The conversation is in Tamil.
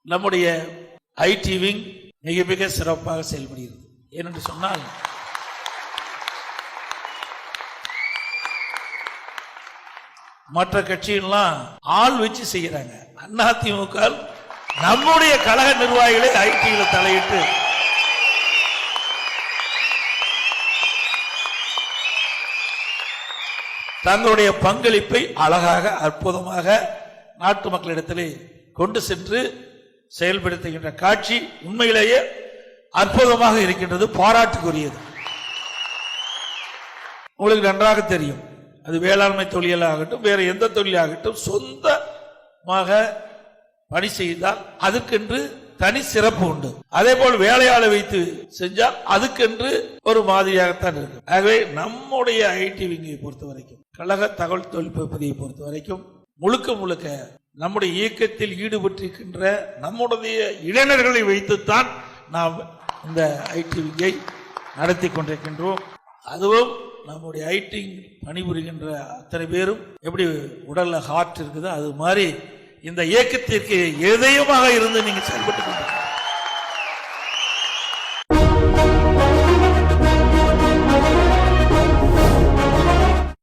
நம்முடைய ஐடி விங் மிக மிக சிறப்பாக செயல்படுகிறது. ஏனென்று சொன்னால் மற்ற கட்சிகள்லாம் ஆள் வச்சு செய்யறாங்க. அதிமுக நம்முடைய கழக நிர்வாகிகளை ஐடியில தலையிட்டு தங்களுடைய பங்களிப்பை அழகாக அற்புதமாக நாட்டு மக்களிடத்திலே கொண்டு சென்று செயல்படுத்துகின்ற காட்சி உண்மையிலேயே அற்புதமாக இருக்கின்றது, பாராட்டுக்குரியது. உங்களுக்கு நன்றாக தெரியும், அது வேளாண்மை தொழிலாகட்டும் வேற எந்த தொழிலாகட்டும் சொந்தமாக பணி செய்தால் அதுக்கென்று தனி சிறப்பு உண்டு. அதே போல் வேலையாளை வைத்து செஞ்சால் அதுக்கென்று ஒரு மாதிரியாகத்தான் இருக்கு. ஆகவே நம்முடைய ஐடி விங்கை பொறுத்த வரைக்கும், கழக தகவல் தொழில்நுட்பத்தை பொறுத்த வரைக்கும் முழுக்க முழுக்க நம்முடைய இயக்கத்தில் ஈடுபட்டிருக்கின்ற நம்முடைய இளைஞர்களை வைத்துத்தான் நாம் இந்த ஐடி விங்கை நடத்தி கொண்டிருக்கின்றோம். அதுவும் நம்முடைய ஐடி பணிபுரிகின்ற அத்தனை பேரும் எப்படி உடல்ல ஹார்ட் இருக்குதோ அது மாதிரி இந்த இயக்கத்திற்கு இதயமாக இருந்து நீங்க செயல்பட்டு